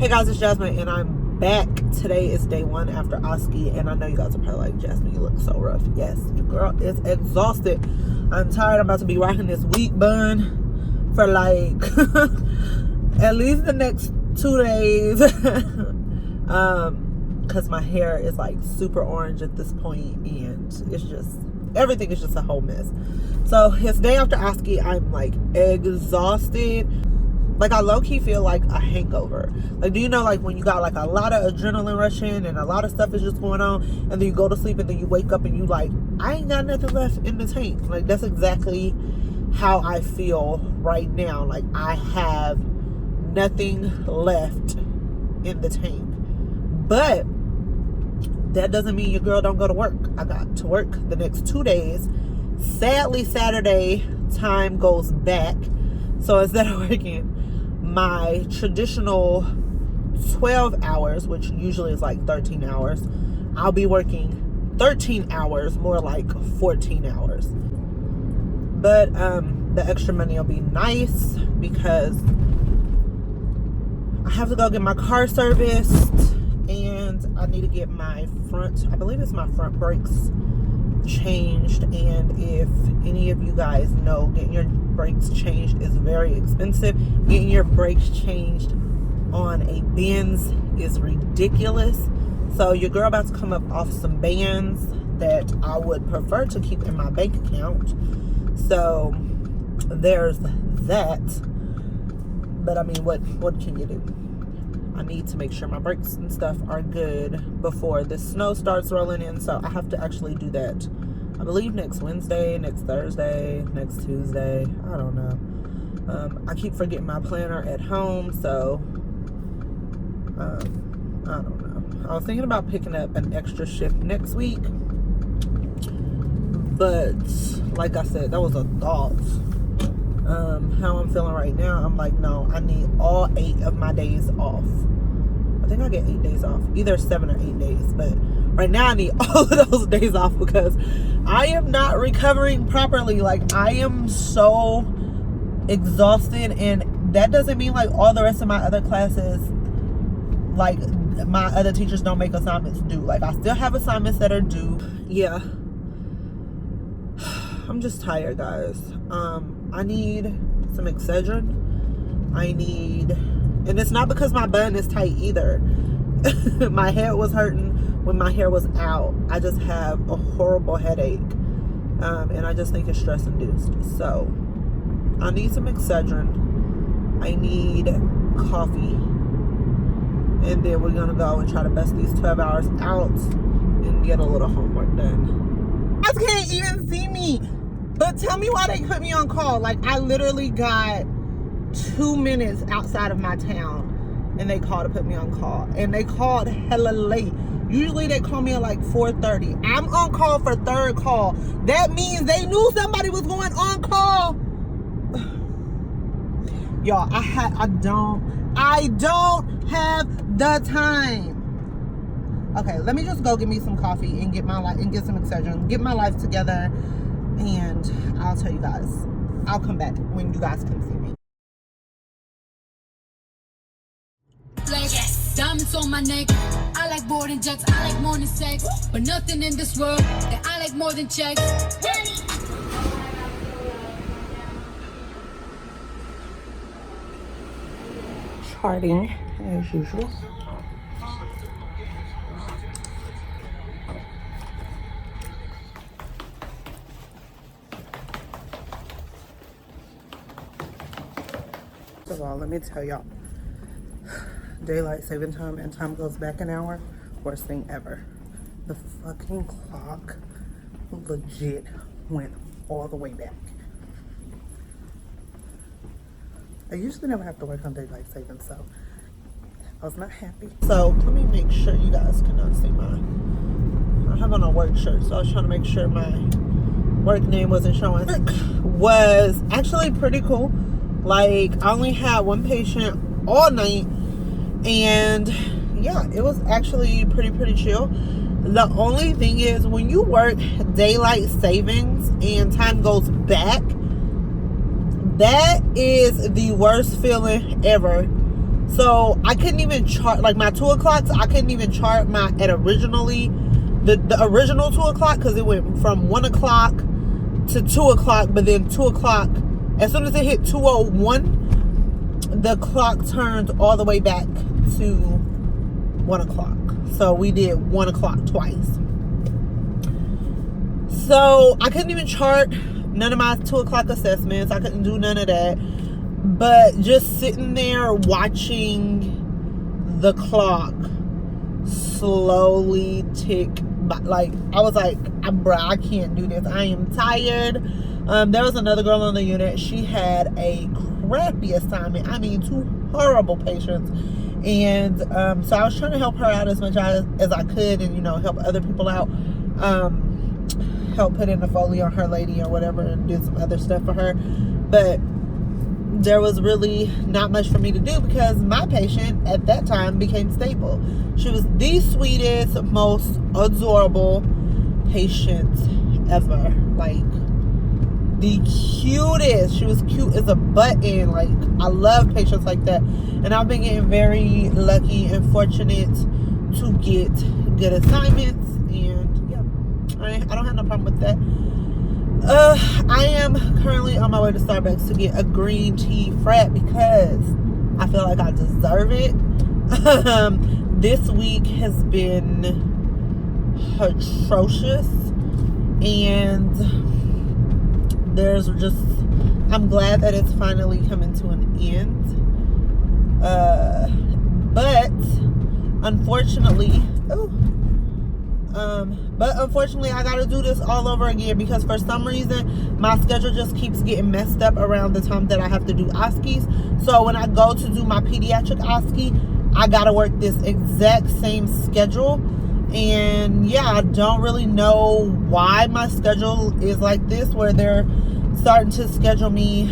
Hey guys, it's Jasmine and I'm back. Today is day 1 after Oski, and I know you guys are probably like, Jasmine, you look so rough. Yes, your girl is exhausted. I'm tired. I'm about to be rocking this wheat bun for like at least the next 2 days. Because my hair is like super orange at this point, and it's just, everything is just a whole mess. So it's day after Oski. I'm like exhausted. Like, I low-key feel like a hangover. Like, do you know, like, when you got, like, a lot of adrenaline rushing and a lot of stuff is just going on, and then you go to sleep and then you wake up and you like, I ain't got nothing left in the tank. Like, that's exactly how I feel right now. Like, I have nothing left in the tank. But that doesn't mean your girl don't go to work. I got to work the next 2 days. Sadly, Saturday time goes back. So instead of working my traditional 12 hours, which usually is like 13 hours, I'll be working 13 hours, more like 14 hours. But the extra money will be nice because I have to go get my car serviced, and I need to get my front, I believe it's my front brakes changed. And if any of you guys know, getting your brakes changed is very expensive. Getting your brakes changed on a Benz is ridiculous. So your girl about to come up off some bands that I would prefer to keep in my bank account. So there's that. But I mean, what can you do? I need to make sure my brakes and stuff are good before the snow starts rolling in. So I have to actually do that, I believe, next Wednesday, next Thursday, next Tuesday. I don't know. I keep forgetting my planner at home, so I don't know. I was thinking about picking up an extra shift next week, but like I said, that was a thought. How I'm feeling right now, I'm like, no, I need all 8 of my days off. I think I get 8 days off, either 7 or 8 days, but right now I need all of those days off because I am not recovering properly. Like, I am so exhausted, and that doesn't mean like all the rest of my other classes, like my other teachers don't make assignments due. Like, I still have assignments that are due. Yeah, I'm just tired, guys. I need some Excedrin. I need, and it's not because my bun is tight either. My head was hurting when my hair was out. I just have a horrible headache, and I just think it's stress induced. So I need some Excedrin. I need coffee, and then we're gonna go and try to bust these 12 hours out and get a little homework done. You guys can't even see me, but tell me why they put me on call. Like, I literally got 2 minutes outside of my town and they called to put me on call, and they called hella late. Usually they call me at like 4:30. I'm on call for 3rd call. That means they knew somebody was going on call. Y'all, I don't have the time. Okay, let me just go get me some coffee and get my life, and get some Excedrin, get my life together, and I'll tell you guys. I'll come back when you guys can see me. Yes. Diamonds on my neck. I like boarding jets. I like more than sex, but nothing in this world that I like more than checks. Charting as usual. First of all, let me tell y'all, daylight saving time and time goes back an hour, worst thing ever. The fucking clock legit went all the way back. I usually never have to work on daylight savings, so I was not happy. So let me make sure you guys cannot see I have on a work shirt, so I was trying to make sure my work name wasn't showing. Work was actually pretty cool. Like, I only had 1 patient all night, and yeah, it was actually pretty chill. The only thing is, when you work daylight savings and time goes back, that is the worst feeling ever. So I couldn't even chart, like my 2 o'clocks, I couldn't even chart my, at originally, the original 2 o'clock, because it went from 1 o'clock to 2 o'clock, but then 2 o'clock, as soon as it hit 2:01, the clock turned all the way back to 1 o'clock. So we did 1 o'clock twice. So I couldn't even chart none of my 2 o'clock assessments. I couldn't do none of that. But just sitting there watching the clock slowly tick by, like, I was like, bruh, I can't do this. I am tired. There was another girl on the unit. She had a crappy assignment. I mean, 2 horrible patients. And so I was trying to help her out as much as I could, and, you know, help other people out. Help put in a Foley on her lady or whatever, and do some other stuff for her. But there was really not much for me to do, because my patient at that time became stable. She was the sweetest, most adorable patient ever. Like, the cutest. She was cute as a button. Like, I love patients like that. And I've been getting very lucky and fortunate to get good assignments. And yeah, I don't have no problem with that. I am currently on my way to Starbucks to get a green tea frat, because I feel like I deserve it. This week has been atrocious, and there's just, I'm glad that it's finally coming to an end. But unfortunately, I gotta do this all over again, because for some reason my schedule just keeps getting messed up around the time that I have to do OSCEs. So when I go to do my pediatric OSCE, I gotta work this exact same schedule. And yeah, I don't really know why my schedule is like this, where they're starting to schedule me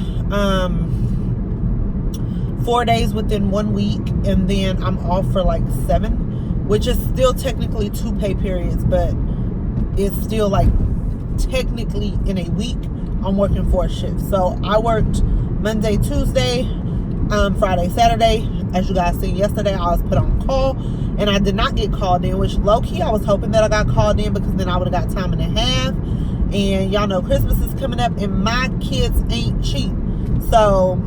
4 days within 1 week, and then I'm off for like 7, which is still technically 2 pay periods, but it's still like technically in a week I'm working 4 shifts. So I worked Monday, Tuesday, Friday, Saturday. As you guys seen yesterday, I was put on call, and I did not get called in, which low-key I was hoping that I got called in, because then I would have got time and a half. And y'all know Christmas is coming up, and my kids ain't cheap. So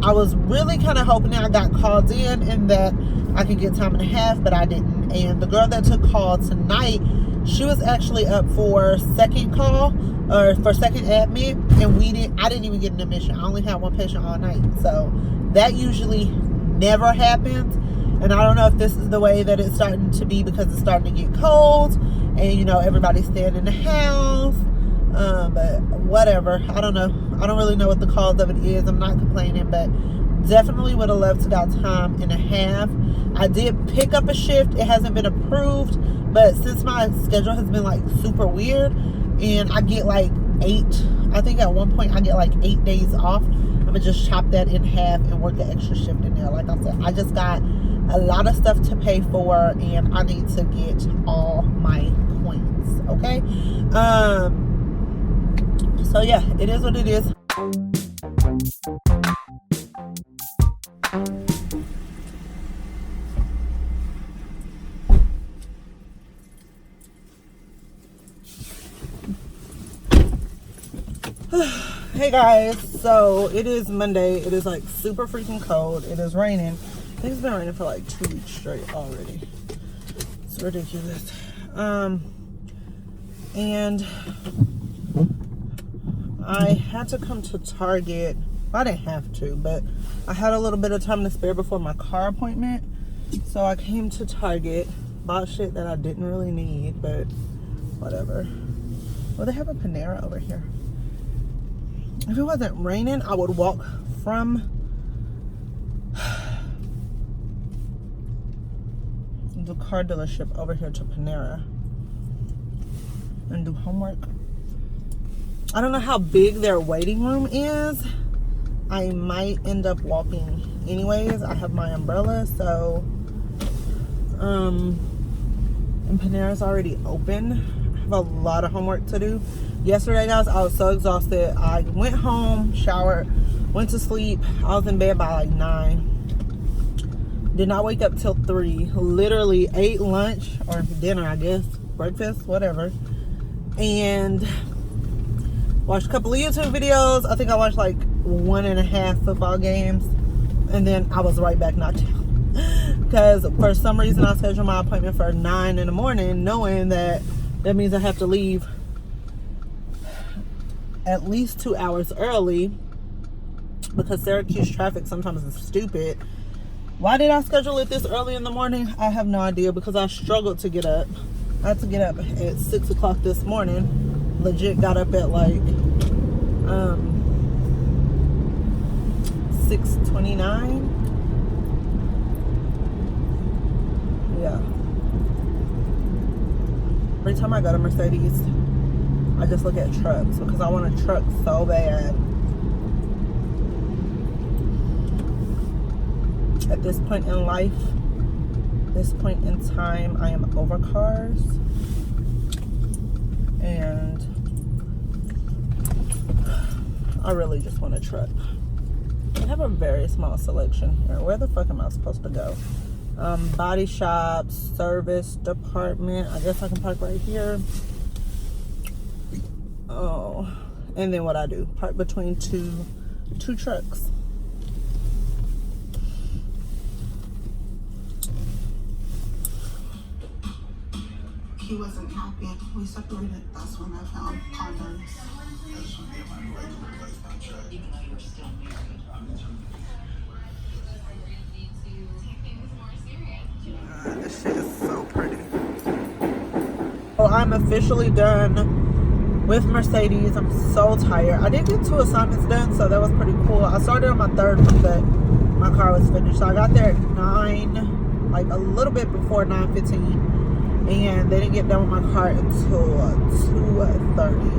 I was really kind of hoping that I got called in and that I could get time and a half, but I didn't. And the girl that took call tonight, she was actually up for second call, or for second admit, and I didn't even get an admission. I only had 1 patient all night. So that usually never happens. And I don't know if this is the way that it's starting to be, because it's starting to get cold, and, you know, everybody's staying in the house. But whatever. I don't know. I don't really know what the cause of it is. I'm not complaining, but definitely would have loved to got time and a half. I did pick up a shift. It hasn't been approved, but since my schedule has been like super weird, and I get like 8, I think at one point I get like 8 days off, I'm gonna just chop that in half and work an extra shift in there. Like I said, I just got a lot of stuff to pay for, and I need to get all my points. Okay. So yeah, it is what it is. Hey guys, so it is Monday. It is like super freaking cold. It is raining. I think it's been raining for like 2 weeks straight already. It's ridiculous. And I had to come to Target. Well, I didn't have to, but I had a little bit of time to spare before my car appointment. So I came to Target, bought shit that I didn't really need, but whatever. Well, they have a Panera over here. If it wasn't raining, I would walk from the car dealership over here to Panera and do homework. I don't know how big their waiting room is. I might end up walking anyways. I have my umbrella, so and Panera's already open. I have a lot of homework to do. Yesterday, guys, I was so exhausted. I went home, showered, went to sleep. I was in bed by like 9. Did not wake up till 3. Literally ate lunch or dinner, I guess, breakfast, whatever, and watched a couple of YouTube videos. I think I watched like 1.5 football games, and then I was right back knocked out because for some reason I scheduled my appointment for 9 in the morning, knowing that means I have to leave at least 2 hours early because Syracuse traffic sometimes is stupid. Why did I schedule it this early in the morning? I have no idea, because I struggled to get up. I had to get up at 6 o'clock this morning. Legit got up at like 6:29. Yeah. Every time I go to Mercedes, I just look at trucks because I want a truck so bad. At this point in life, this point in time, I am over cars, and I really just want a truck. I have a very small selection here. Where the fuck am I supposed to go? Body shop, service department. I guess I can park right here. Oh, and then what I do? Park between two trucks. He wasn't happy. We separated. That's when I found condoms. This shit is so pretty. Well, I'm officially done with Mercedes. I'm so tired. I did get 2 assignments done, so that was pretty cool. I started on my 3rd one, but my car was finished. So I got there at 9, like a little bit before 9:15. And they didn't get done with my car until 2:30.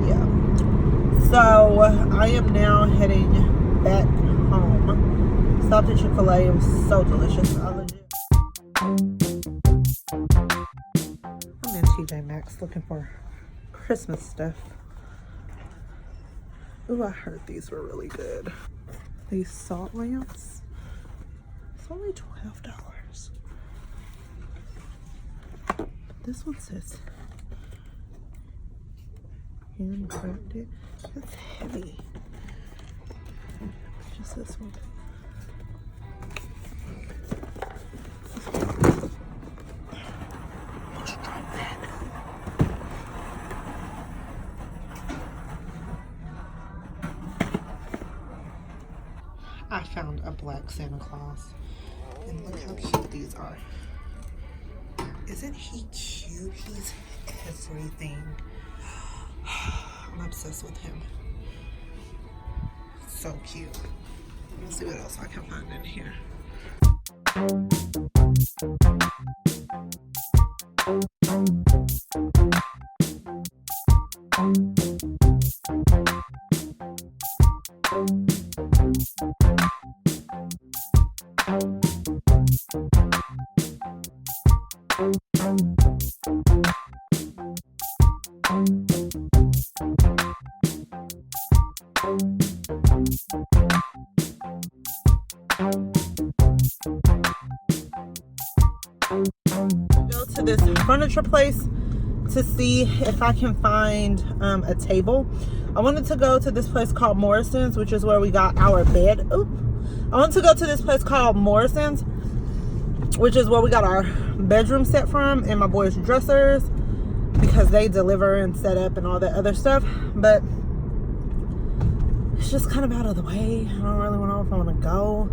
Yeah. So I am now heading back home. Stopped at Chick-fil-A. It was so delicious. I'm in TJ Maxx looking for Christmas stuff. Ooh, I heard these were really good. These salt lamps. It's only $12. This one says handcrafted. It's heavy. Just this one. Let's try that. I found a black Santa Claus, and look how cute these are. Isn't he cute? He's everything. I'm obsessed with him. So cute. Let's see what else I can find in here. Go to this furniture place to see if I can find a table. I wanted to go to this place called Morrison's, which is where we got our bed. Oop. I want to go to this place called Morrison's, which is where we got our bedroom set from, and my boys' dressers, because they deliver and set up and all that other stuff. But it's just kind of out of the way. I don't really know if I want to go.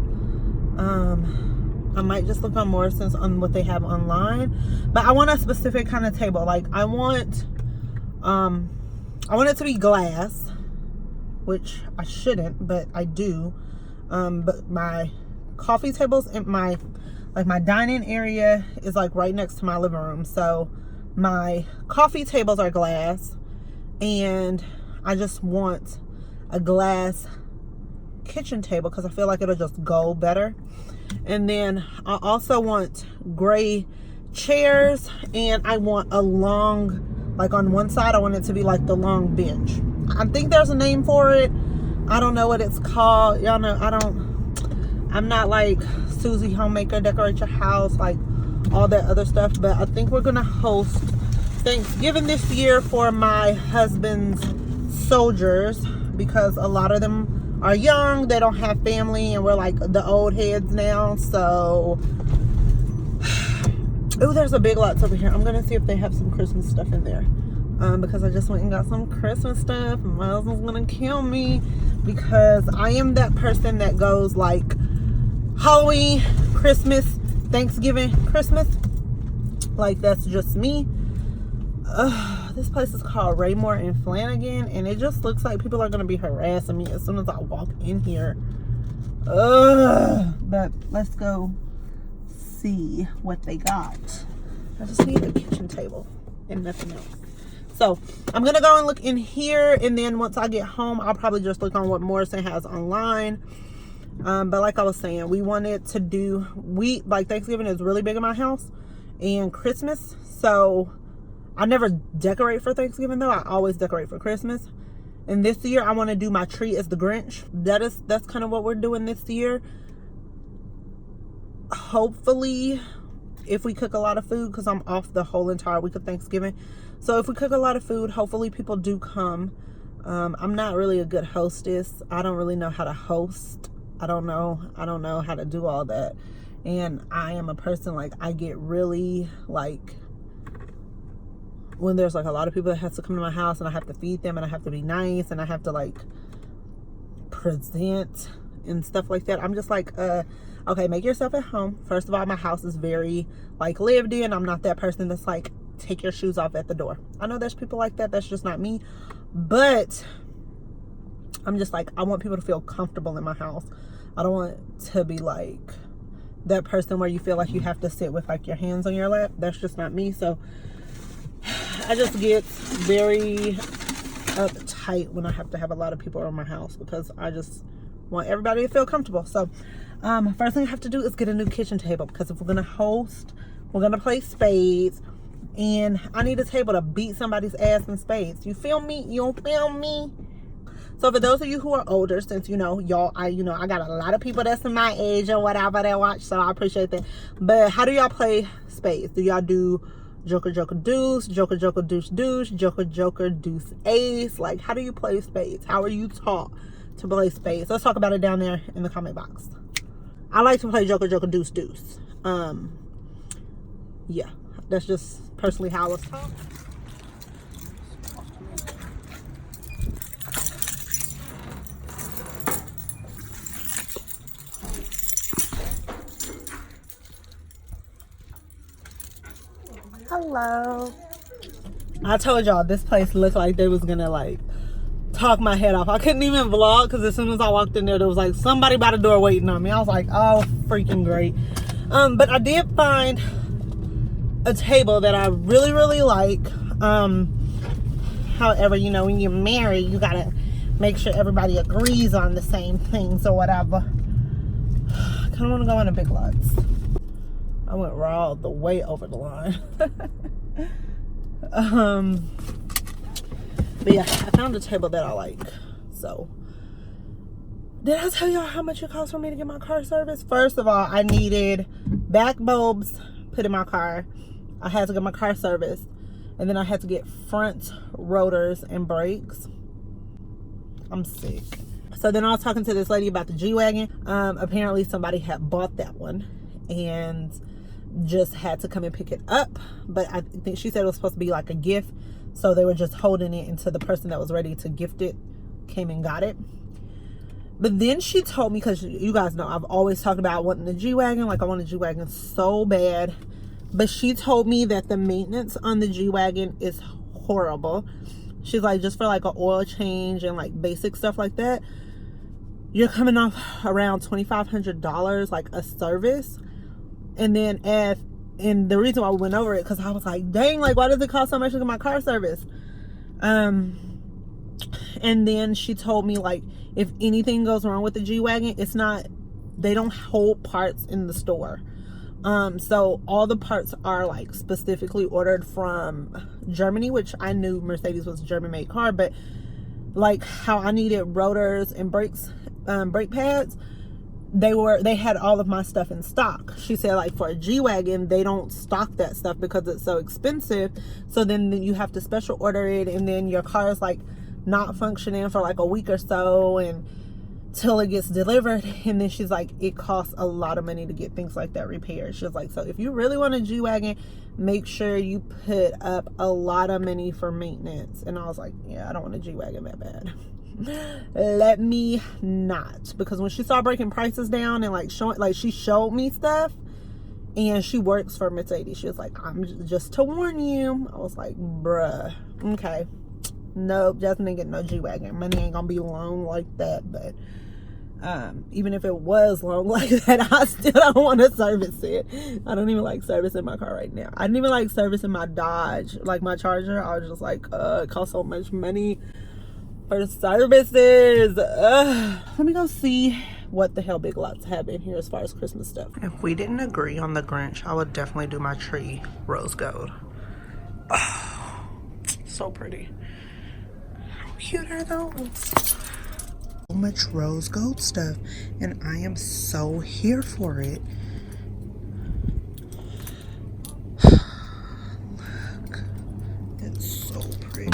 I might just look on Morrison's on what they have online, but I want a specific kind of table. Like I want it to be glass, which I shouldn't, but I do. But my coffee tables and my dining area is like right next to my living room. So my coffee tables are glass, and I just want a glass kitchen table because I feel like it'll just go better. And then I also want gray chairs, and I want a long, like on one side I want it to be like the long bench. I think there's a name for it. I don't know what it's called. Y'all know I I'm not like Susie Homemaker, decorate your house, like all that other stuff. But I think we're gonna host Thanksgiving this year for my husband's soldiers, because a lot of them are young, they don't have family, and we're like the old heads now. So oh, there's a Big Lots over here. I'm gonna see if they have some Christmas stuff in there, because I just went and got some Christmas stuff. My husband's gonna kill me because I am that person that goes like Halloween, Christmas, Thanksgiving, Christmas. Like, that's just me. This place is called Raymore and Flanagan, and it just looks like people are gonna be harassing me as soon as I walk in here. But let's go see what they got. I just need a kitchen table and nothing else. So I'm gonna go and look in here, and then once I get home, I'll probably just look on what Morrison has online. But like I was saying, we wanted to do, like Thanksgiving is really big in my house, and Christmas. So I never decorate for Thanksgiving though. I always decorate for Christmas. And this year I want to do my tree as the Grinch. That's kind of what we're doing this year. Hopefully, if we cook a lot of food, because I'm off the whole entire week of Thanksgiving. So if we cook a lot of food, hopefully people do come. I'm not really a good hostess. I don't really know how to host. I don't know how to do all that. And I am a person, like, I get really, like, when there's like a lot of people that have to come to my house, and I have to feed them, and I have to be nice, and I have to like present and stuff like that. I'm just like, okay, make yourself at home. First of all, my house is very like lived in. I'm not that person that's like, take your shoes off at the door. I know there's people like that. That's just not me. But I'm just like, I want people to feel comfortable in my house. I don't want to be like that person where you feel like you have to sit with like your hands on your lap. That's just not me. So I just get very uptight when I have to have a lot of people around my house, because I just want everybody to feel comfortable. So first thing I have to do is get a new kitchen table, because if we're gonna host, we're gonna play spades, and I need a table to beat somebody's ass in spades. You feel me? You feel me? So for those of you who are older, since y'all, I got a lot of people that's in my age or whatever that watch, so I appreciate that. But how do y'all play spades? Do y'all do Joker, Joker, deuce, Joker, Joker, deuce, deuce, Joker, Joker, deuce, ace? Like, how do you play spades? How are you taught to play spades? Let's talk about it down there in the comment box. I like to play Joker, Joker, deuce, deuce. Yeah, that's just personally how I was taught. Hello. I told y'all this place looked like they was gonna like talk my head off. I couldn't even vlog, because as soon as I walked in there was like somebody by the door waiting on me. I was like, oh, freaking great. But I did find a table that I really, really like. However, when you're married, you gotta make sure everybody agrees on the same things or whatever. I kind of want to go in a Big Lots. I went raw the way over the line. But yeah, I found a table that I like. So, did I tell y'all how much it cost for me to get my car serviced? First of all, I needed back bulbs put in my car. I had to get my car serviced. And then I had to get front rotors and brakes. I'm sick. So then I was talking to this lady about the G-Wagon. Apparently somebody had bought that one and just had to come and pick it up. But I think she said it was supposed to be like a gift. So they were just holding it until the person that was ready to gift it came and got it. But then she told me, because you guys know I've always talked about wanting the G-Wagon. Like, I want a G-Wagon so bad. But she told me that the maintenance on the G-Wagon is horrible. She's like, just for like an oil change and like basic stuff like that, you're coming off around $2,500 like a service. And then and the reason why we went over it, because I was like, dang, like, why does it cost so much to get my car service? And then she told me, like, if anything goes wrong with the G-Wagon, they don't hold parts in the store. So all the parts are like specifically ordered from Germany, which I knew Mercedes was a German made car, but like how I needed rotors and brakes, brake pads, they had all of my stuff in stock. She said, like, for a G-Wagon, they don't stock that stuff because it's so expensive. So then you have to special order it, and then your car is like not functioning for like a week or so, and till it gets delivered. And then she's like, it costs a lot of money to get things like that repaired. She's like, so if you really want a G-Wagon, make sure you put up a lot of money for maintenance. And I was like, yeah, I don't want a G-Wagon that bad. Let me not. Because when she started breaking prices down and like showing, like, she showed me stuff, and she works for Mercedes, she was like, I'm just to warn you. I was like, bruh, okay, nope, Jasmine ain't getting no G-Wagon. Money ain't gonna be long like that. But even if it was long like that, I still don't want to service it. I don't even like servicing my car right now. I didn't even like servicing my Dodge, like my Charger. I was just like, it costs so much money for services. Let me go see what the hell Big Lots have in here as far as Christmas stuff. If we didn't agree on the Grinch, I would definitely do my tree rose gold. Oh, so pretty. How cute are those? So much rose gold stuff, and I am so here for it. Look, it's so pretty.